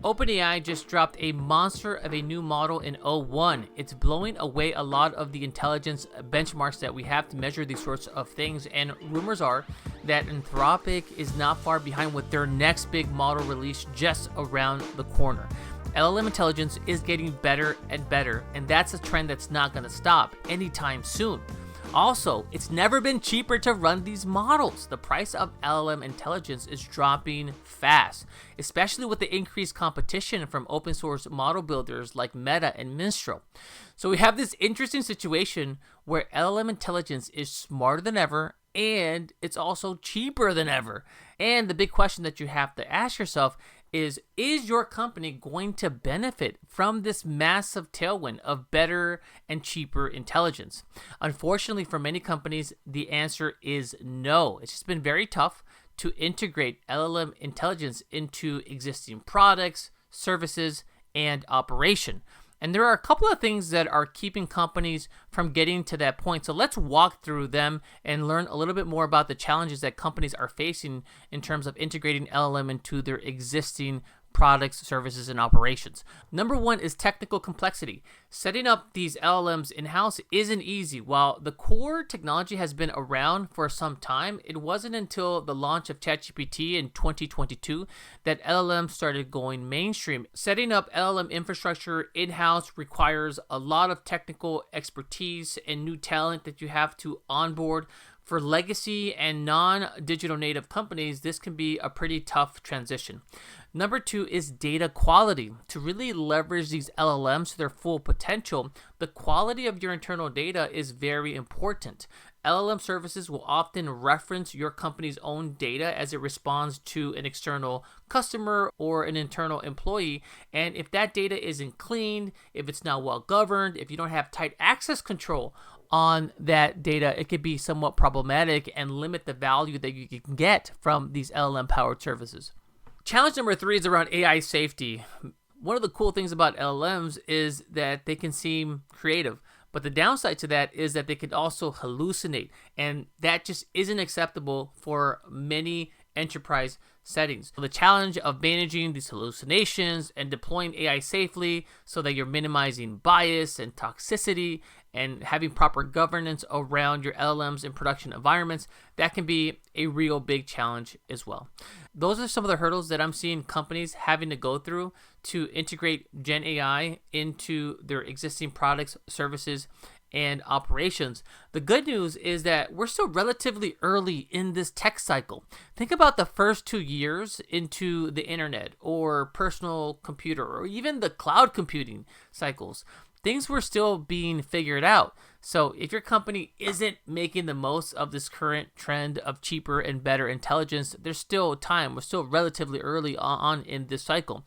OpenAI just dropped a monster of a new model in O1. It's blowing away a lot of the intelligence benchmarks that we have to measure these sorts of things, and rumors are that Anthropic is not far behind with their next big model release just around the corner. LLM intelligence is getting better and better, and that's a trend that's not going to stop anytime soon. Also, it's never been cheaper to run these models. The price of LLM intelligence is dropping fast, especially with the increased competition from open source model builders like Meta and Minstrel. So we have this interesting situation where LLM intelligence is smarter than ever, and it's also cheaper than ever. And the big question that you have to ask yourself is your company going to benefit from this massive tailwind of better and cheaper intelligence? Unfortunately, for many companies, the answer is no. It's just been very tough to integrate LLM intelligence into existing products, services, and operation. And there are a couple of things that are keeping companies from getting to that point. So let's walk through them and learn a little bit more about the challenges that companies are facing in terms of integrating LLM into their existing products, services, and operations. Number one is technical complexity. Setting up these LLMs in-house isn't easy. While the core technology has been around for some time, it wasn't until the launch of ChatGPT in 2022 that LLMs started going mainstream. Setting up LLM infrastructure in-house requires a lot of technical expertise and new talent that you have to onboard. For legacy and non-digital native companies, this can be a pretty tough transition. Number two is data quality. To really leverage these LLMs to their full potential, the quality of your internal data is very important. LLM services will often reference your company's own data as it responds to an external customer or an internal employee. And if that data isn't clean, if it's not well governed, if you don't have tight access control on that data, it could be somewhat problematic and limit the value that you can get from these LLM-powered services. Challenge number three is around AI safety. One of the cool things about LLMs is that they can seem creative, but the downside to that is that they can also hallucinate, and that just isn't acceptable for many enterprise settings. So the challenge of managing these hallucinations and deploying AI safely so that you're minimizing bias and toxicity and having proper governance around your LLMs in production environments, that can be a real big challenge as well. Those are some of the hurdles that I'm seeing companies having to go through to integrate GenAI into their existing products, services, and operations. The good news is that we're still relatively early in this tech cycle. Think about the first 2 years into the internet or personal computer or even the cloud computing cycles. Things were still being figured out. So if your company isn't making the most of this current trend of cheaper and better intelligence, there's still time. We're still relatively early on in this cycle.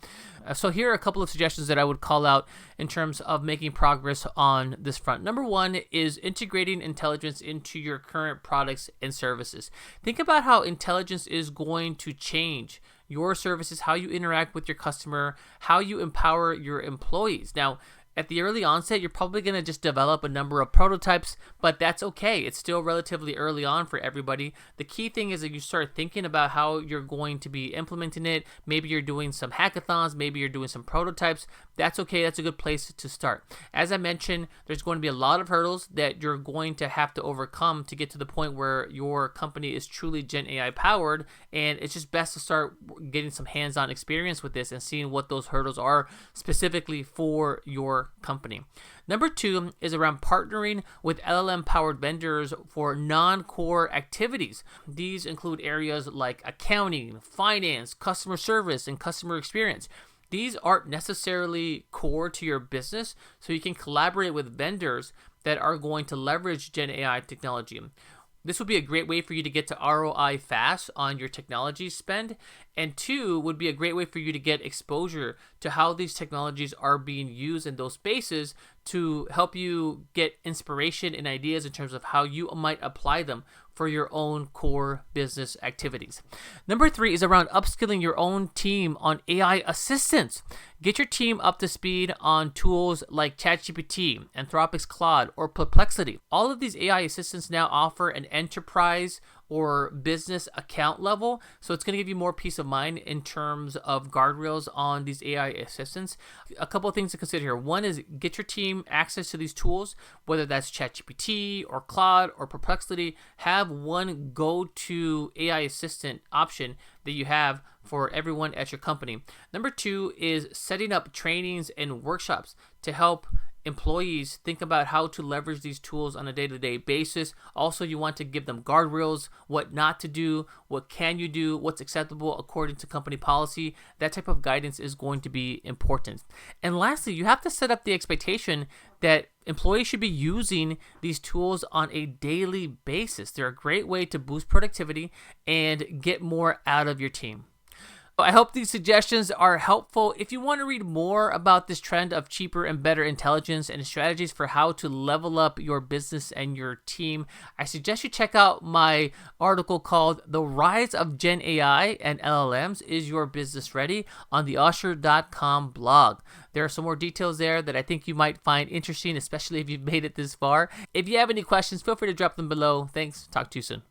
So here are a couple of suggestions that I would call out in terms of making progress on this front. Number one is integrating intelligence into your current products and services. Think about how intelligence is going to change your services, how you interact with your customer, how you empower your employees. Now, at the early onset, you're probably going to just develop a number of prototypes, but that's okay. It's still relatively early on for everybody. The key thing is that you start thinking about how you're going to be implementing it. Maybe you're doing some hackathons, maybe you're doing some prototypes. That's okay. That's a good place to start. As I mentioned, there's going to be a lot of hurdles that you're going to have to overcome to get to the point where your company is truly Gen AI powered, and it's just best to start getting some hands-on experience with this and seeing what those hurdles are specifically for your company. Number two is around partnering with LLM-powered vendors for non-core activities. These include areas like accounting, finance, customer service, and customer experience. These aren't necessarily core to your business, so you can collaborate with vendors that are going to leverage Gen AI technology. This would be a great way for you to get to ROI fast on your technology spend. And two, would be a great way for you to get exposure to how these technologies are being used in those spaces to help you get inspiration and ideas in terms of how you might apply them for your own core business activities. Number three is around upskilling your own team on AI assistants. Get your team up to speed on tools like ChatGPT, Anthropic's Claude, or Perplexity. All of these AI assistants now offer an enterprise or business account level. So it's going to give you more peace of mind in terms of guardrails on these AI assistants. A couple of things to consider here. One is get your team access to these tools, whether that's ChatGPT or Claude or Perplexity. Have one go-to AI assistant option that you have for everyone at your company. Number two is setting up trainings and workshops to help employees think about how to leverage these tools on a day-to-day basis. Also, you want to give them guardrails, what not to do, what can you do, what's acceptable according to company policy. That type of guidance is going to be important. And lastly, you have to set up the expectation that employees should be using these tools on a daily basis. They're a great way to boost productivity and get more out of your team. I hope these suggestions are helpful. If you want to read more about this trend of cheaper and better intelligence and strategies for how to level up your business and your team, I suggest you check out my article called The Rise of GenAI and LLMs. Is Your Business Ready? On the Usher.com blog. There are some more details there that I think you might find interesting, especially if you've made it this far. If you have any questions, feel free to drop them below. Thanks. Talk to you soon.